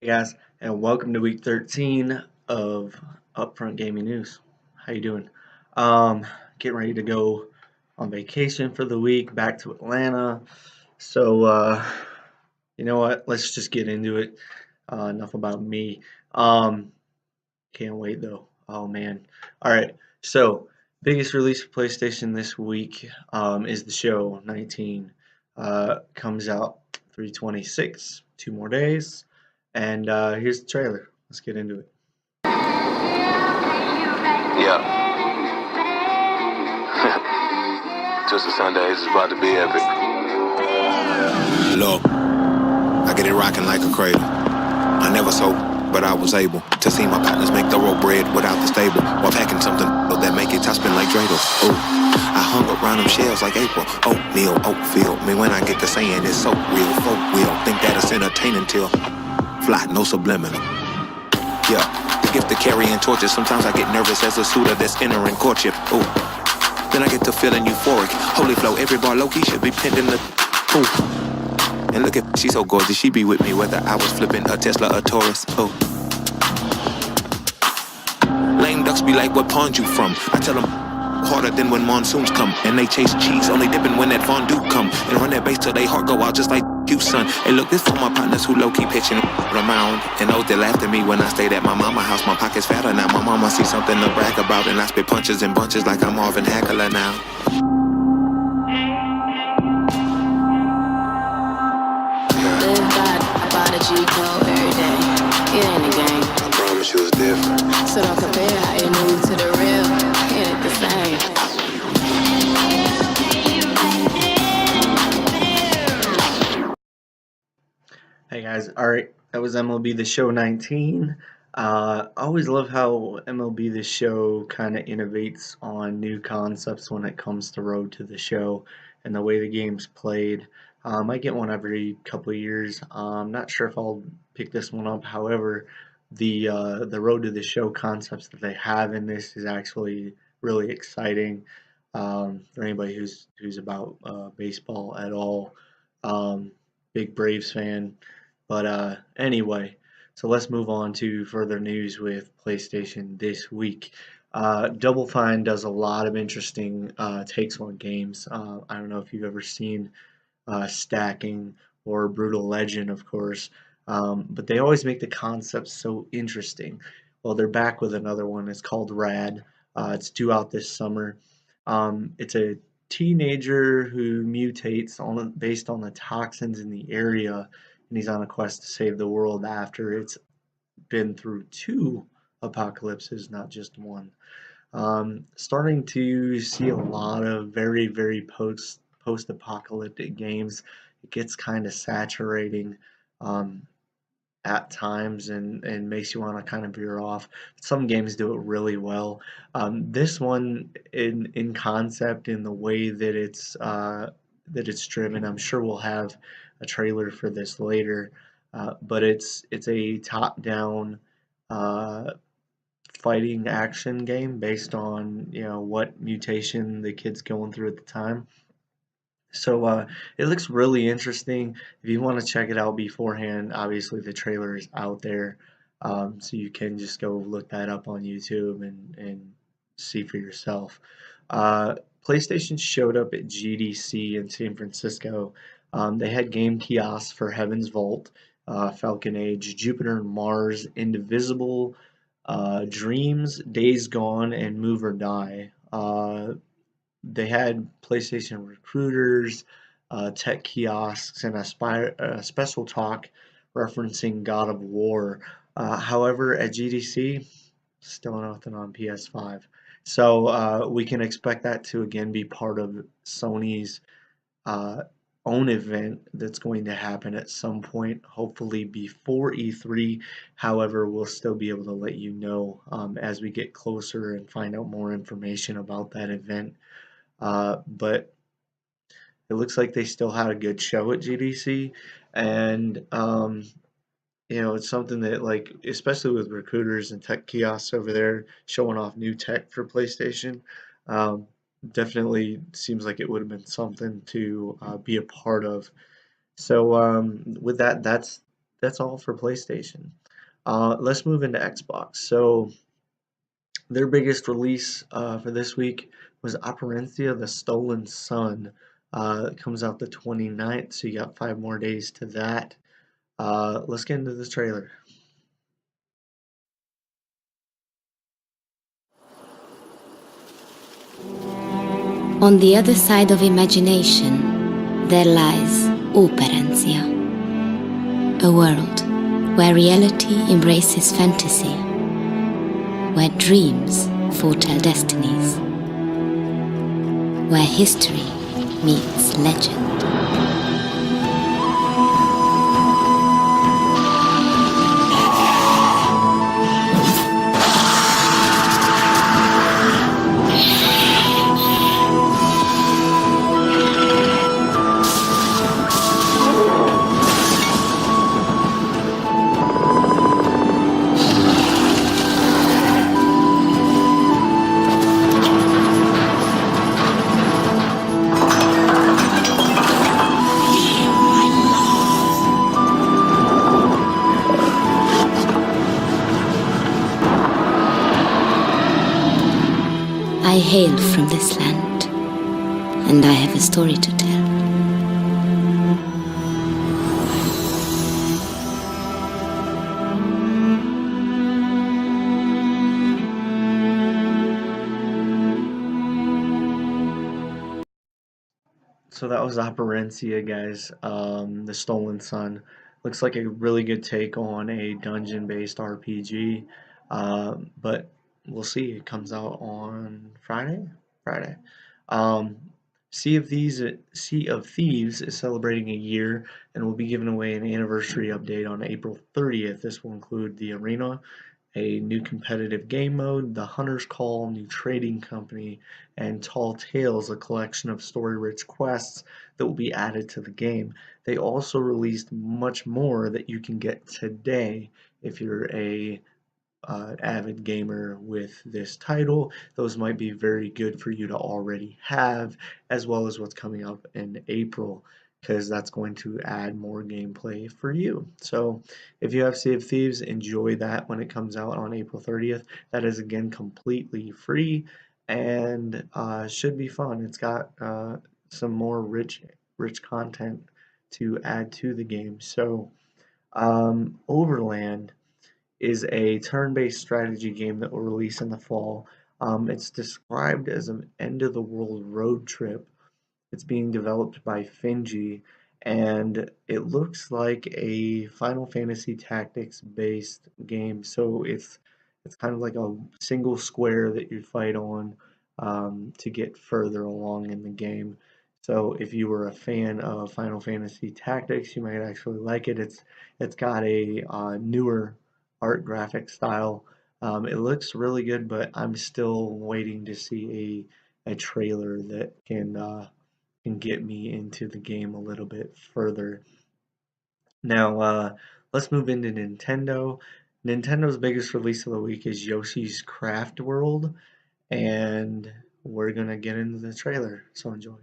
Hey guys, and welcome to week 13 of Upfront Gaming News. How you doing? Um, Getting ready to go on vacation for the week, back to Atlanta. So, you know what? Let's just get into it. Enough about me. Um, can't wait though. Oh man. All right. So, biggest release for PlayStation this week is the show 19. Comes out 3/26, 2 more days. And here's the trailer. Let's get into it. Yeah. Twisted Sundays is about to be epic. Look, I get it rocking like a cradle. I never sold, but I was able to see my partners make thorough bread without the stable, while packing something that make it top spin like dreidels. Ooh, I hung around them shells like April. Oatmeal, oatfield. Me when I get to saying it's so real, folk will think that it's entertaining till fly, no subliminal. Yeah, the gift of carrying torches. Sometimes I get nervous as a suitor that's entering courtship. Ooh, then I get to feeling euphoric. Holy flow, every bar low-key should be pinned in the. Ooh. And look at, she's so gorgeous, she be with me whether I was flipping a Tesla or Taurus. Oh. Lame ducks be like, what pond you from? I tell them harder than when monsoons come. And they chase cheese, only dipping when that fondue come. And run that bass till they heart go out just like you, son. Hey look, this for my partners who low-key pitching around. And those that laughed at me when I stayed at my mama house. My pocket's fatter now, my mama see something to brag about. And I spit punches and bunches like I'm Marvin Hagler now. G-code every day. It ain't a game. I promise you it's different. So don't compare how you move to the real. It ain't the same. Hey guys, alright, that was MLB The Show 19. I always love how MLB The Show kind of innovates on new concepts when it comes to Road to the Show and the way the game's played. I get one every couple of years. I'm not sure if I'll pick this one up. However, the Road to the Show concepts that they have in this is actually really exciting for anybody who's about baseball at all. Um, Big Braves fan. But anyway, so let's move on to further news with PlayStation this week. Double Fine does a lot of interesting takes on games. I don't know if you've ever seen Stacking or Brutal Legend, of course, but they always make the concepts so interesting. Well, they're back with another one. It's called Rad. It's due out this summer. It's a teenager who mutates based on the toxins in the area, and he's on a quest to save the world after it's been through two apocalypses, not just one. Starting to see a lot of very post-apocalyptic games. It gets kind of saturating um, at times and makes you want to kind of veer off. Some games do it really well. This one, in concept, in the way that it's driven, I'm sure we'll have a trailer for this later. But it's a top-down uh, fighting action game based on what mutation the kid's going through at the time. So it looks really interesting. If you want to check it out beforehand, obviously the trailer is out there, so you can just go look that up on YouTube and see for yourself. PlayStation showed up at GDC in San Francisco. They had game kiosks for Heaven's Vault, Falcon Age, Jupiter and Mars, Indivisible, Dreams, Days Gone, and Move or Die. They had PlayStation recruiters, tech kiosks, and a special talk referencing God of War. However, at GDC, still nothing on PS5. So we can expect that to again be part of Sony's uh, own event that's going to happen at some point, hopefully before E3. However, we'll still be able to let you know as we get closer and find out more information about that event. But it looks like they still had a good show at GDC, and it's something that, like, especially with recruiters and tech kiosks over there showing off new tech for PlayStation, um, definitely seems like it would have been something to be a part of. So with that, that's all for PlayStation. Let's move into Xbox. So their biggest release for this week was Operencia, The Stolen Sun. It comes out the 29th, so you got 5 more days to that. Let's get into the trailer. On the other side of imagination, there lies Operencia, a world where reality embraces fantasy, where dreams foretell destinies, where history meets legend. I hail from this land, and I have a story to tell. So that was Operencia, guys. The Stolen Sun looks like a really good take on a dungeon-based RPG, but we'll see. It comes out on Friday. Friday. Um, Sea of Thieves is celebrating a year and will be giving away an anniversary update on April 30th. This will include the arena, a new competitive game mode, the Hunter's Call, new trading company, and Tall Tales, a collection of story-rich quests that will be added to the game. They also released much more that you can get today if you're a avid gamer with this title. Those might be very good for you to already have, as well as what's coming up in April, because that's going to add more gameplay for you. So if you have Sea of Thieves, enjoy that when it comes out on April 30th. That is again completely free and should be fun. It's got some more rich content to add to the game. So Overland is a turn-based strategy game that will release in the fall. It's described as an end-of-the-world road trip. It's being developed by Finji, and it looks like a Final Fantasy Tactics based game. So it's kind of like a single square that you fight on to get further along in the game. So if you were a fan of Final Fantasy Tactics, you might actually like it. It's got a newer art graphic style. It looks really good, but I'm still waiting to see a trailer that can get me into the game a little bit further. Now, let's move into Nintendo. Nintendo's biggest release of the week is Yoshi's Craft World, and we're gonna get into the trailer, so enjoy.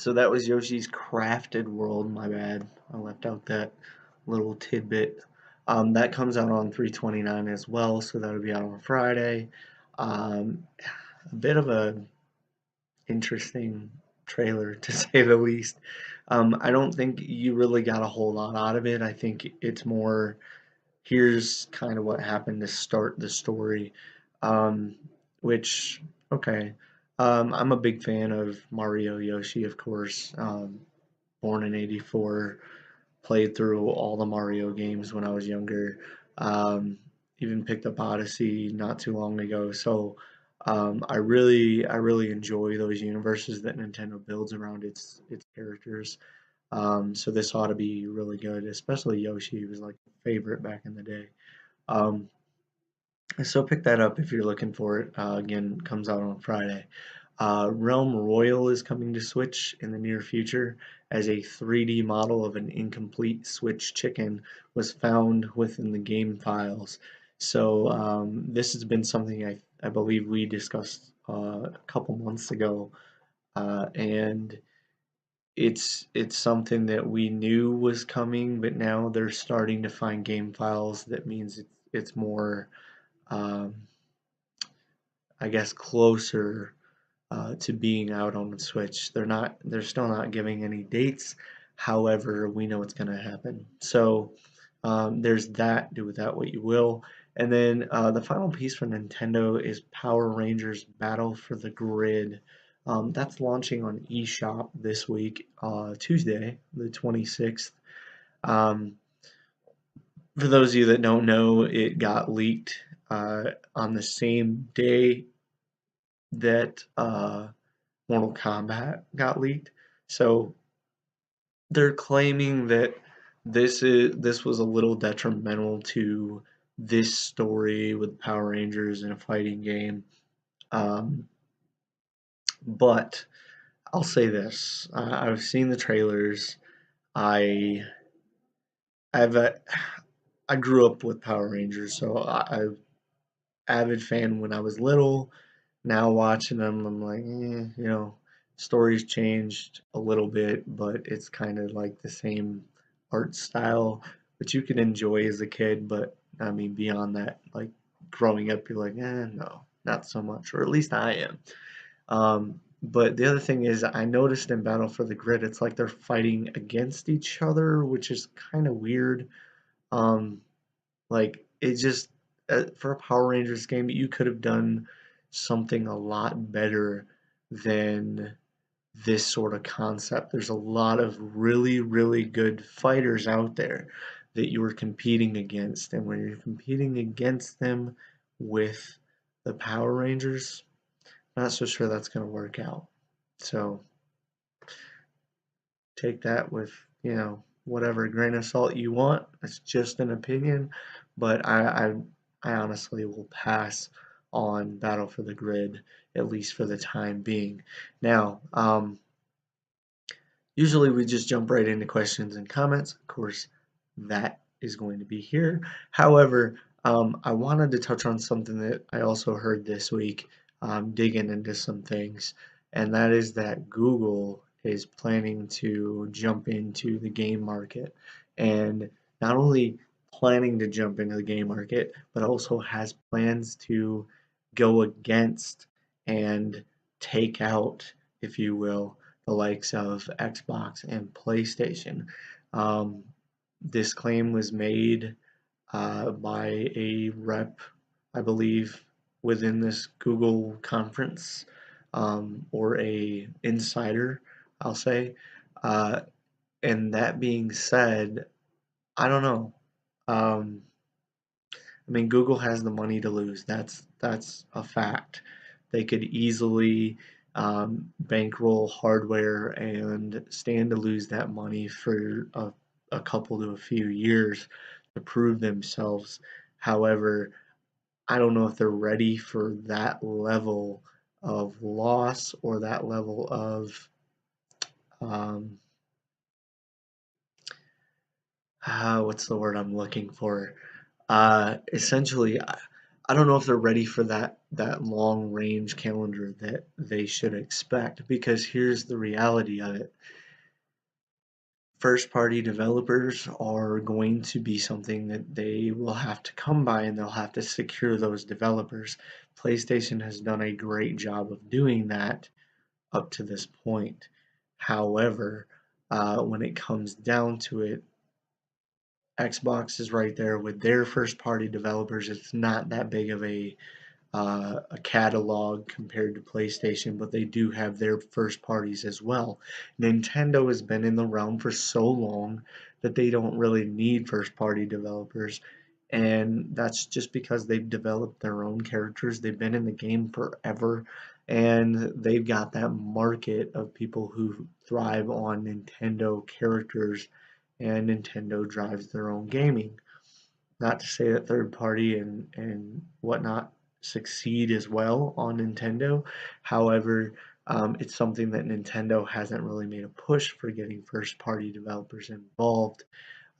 So that was Yoshi's Crafted World. My bad, I left out that little tidbit. That comes out on 3/29 as well, so that'll be out on Friday. A bit of a interesting trailer to say the least. I don't think you really got a whole lot out of it. I think it's more here's kind of what happened to start the story, um, which okay. I'm a big fan of Mario Yoshi, of course. Born in '84, played through all the Mario games when I was younger. Um, Even picked up Odyssey not too long ago. So I really enjoy those universes that Nintendo builds around its characters. So this ought to be really good, especially Yoshi was like a favorite back in the day. Um, so pick that up if you're looking for it. Again, comes out on Friday. Realm Royale is coming to Switch in the near future as a 3D model of an incomplete Switch chicken was found within the game files. So this has been something I believe we discussed a couple months ago, and it's something that we knew was coming, but now they're starting to find game files. That means it's more, um, I guess, closer to being out on the Switch. They're still not giving any dates. However, we know it's going to happen. So there's that. Do with that what you will. And then the final piece for Nintendo is Power Rangers Battle for the Grid. That's launching on eShop this week, Tuesday, the 26th. Um, for those of you that don't know, it got leaked on the same day that Mortal Kombat got leaked. So they're claiming that this was a little detrimental to this story with Power Rangers in a fighting game. Um, but I'll say this: I've seen the trailers. I I've I grew up with Power Rangers, so I'm avid fan when I was little. Now watching them, I'm like, story's changed a little bit, but it's kind of like the same art style, which you can enjoy as a kid. But I mean, beyond that, like growing up, you're like, no, not so much, or at least I am. But the other thing is, I noticed in Battle for the Grid, it's like they're fighting against each other, which is kind of weird. Um, like it just for a Power Rangers game, you could have done something a lot better than this sort of concept. There's a lot of really, really good fighters out there that you were competing against, and when you're competing against them with the Power Rangers, not so sure that's going to work out. So take that with, whatever grain of salt you want. It's just an opinion, but I honestly will pass on Battle for the Grid, at least for the time being. Now, usually we just jump right into questions and comments. Of course, that is going to be here. However, I wanted to touch on something that I also heard this week, digging into some things, and that is that Google is planning to jump into the game market, and not only planning to jump into the game market, but also has plans to go against and take out, if you will, the likes of Xbox and PlayStation. Um, this claim was made by a rep, I believe, within this Google conference, or a insider, I'll say. Uh, and that being said, I don't know. Um, I mean, Google has the money to lose. That's a fact. They could easily bankroll hardware and stand to lose that money for a couple to a few years to prove themselves. However, I don't know if they're ready for that level of loss or that level of um, what's the word I'm looking for? Essentially, I don't know if they're ready for that long range calendar that they should expect, because here's the reality of it. First party developers are going to be something that they will have to come by, and they'll have to secure those developers. PlayStation has done a great job of doing that up to this point. However, when it comes down to it, Xbox is right there with their first party developers. It's not that big of a catalog compared to PlayStation, but they do have their first parties as well. Nintendo has been in the realm for so long that they don't really need first party developers, and that's just because they've developed their own characters. They've been in the game forever, and they've got that market of people who thrive on Nintendo characters, and Nintendo drives their own gaming. Not to say that third party and whatnot succeed as well on Nintendo. However, it's something that Nintendo hasn't really made a push for getting first party developers involved,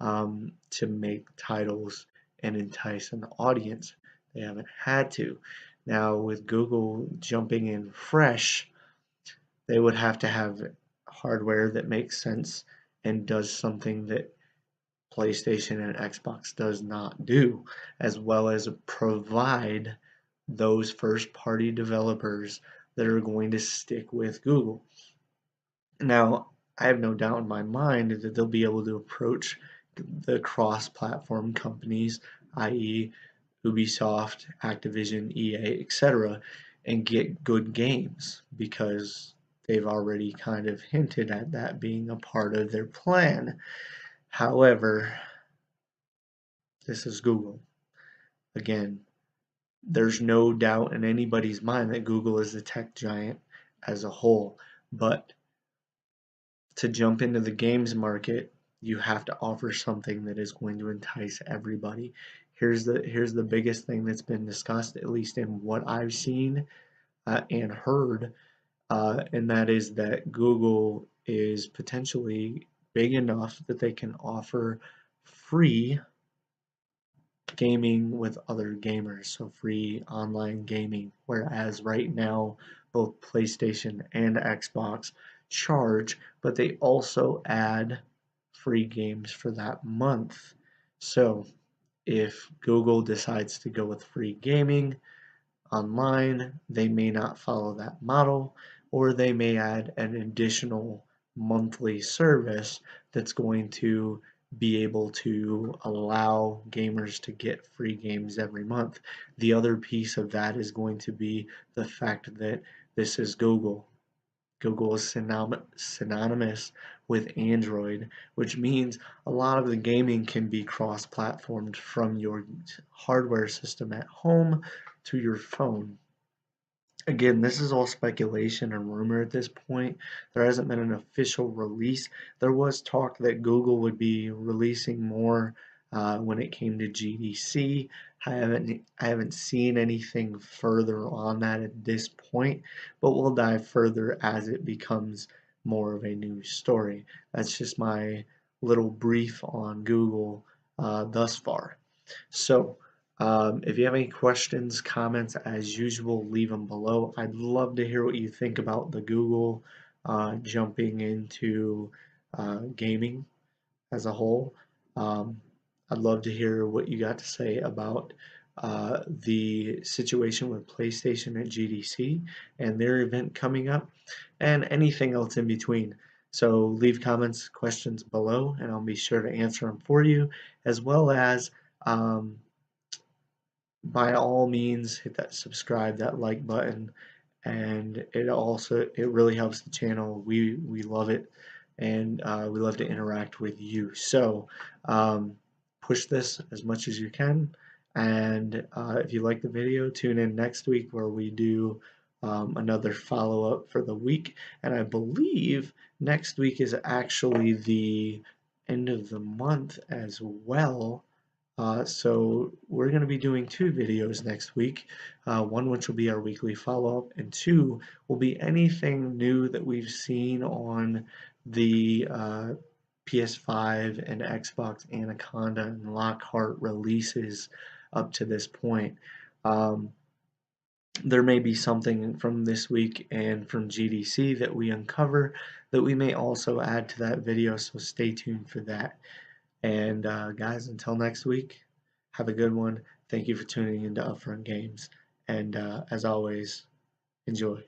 to make titles and entice an audience. They haven't had to. Now, with Google jumping in fresh, they would have to have hardware that makes sense and does something that PlayStation and Xbox does not do, as well as provide those first party developers that are going to stick with Google. Now, I have no doubt in my mind that they'll be able to approach the cross platform companies, i.e., Ubisoft, Activision, EA, etc., and get good games, because they've already kind of hinted at that being a part of their plan. However, this is Google. Again, there's no doubt in anybody's mind that Google is a tech giant as a whole, but to jump into the games market, you have to offer something that is going to entice everybody. Here's the biggest thing that's been discussed, at least in what I've seen and heard, and that is that Google is potentially big enough that they can offer free gaming with other gamers, so free online gaming, whereas right now both PlayStation and Xbox charge, but they also add free games for that month. So if Google decides to go with free gaming online, they may not follow that model, or they may add an additional monthly service that's going to be able to allow gamers to get free games every month. The other piece of that is going to be the fact that this is Google. Google is synonymous with Android, which means a lot of the gaming can be cross-platformed from your hardware system at home to your phone. Again, this is all speculation and rumor at this point. There hasn't been an official release. There was talk that Google would be releasing more when it came to GDC. I haven't seen anything further on that at this point, but we'll dive further as it becomes more of a news story. That's just my little brief on Google thus far. So, if you have any questions, comments, as usual, leave them below. I'd love to hear what you think about the Google jumping into gaming as a whole. Um, I'd love to hear what you got to say about the situation with PlayStation at GDC and their event coming up, and anything else in between. So leave comments, questions below, and I'll be sure to answer them for you, as well as by all means hit that subscribe, that like button, and it really helps the channel. We love it, and we love to interact with you. So push this as much as you can, and if you like the video, tune in next week where we do another follow-up for the week. And I believe next week is actually the end of the month as well. So we're going to be doing two videos next week, one which will be our weekly follow-up, and two will be anything new that we've seen on the PS5 and Xbox Anaconda and Lockhart releases up to this point. There may be something from this week and from GDC that we uncover that we may also add to that video, so stay tuned for that. And guys, until next week, have a good one. Thank you for tuning into Upfront Games, and as always, enjoy.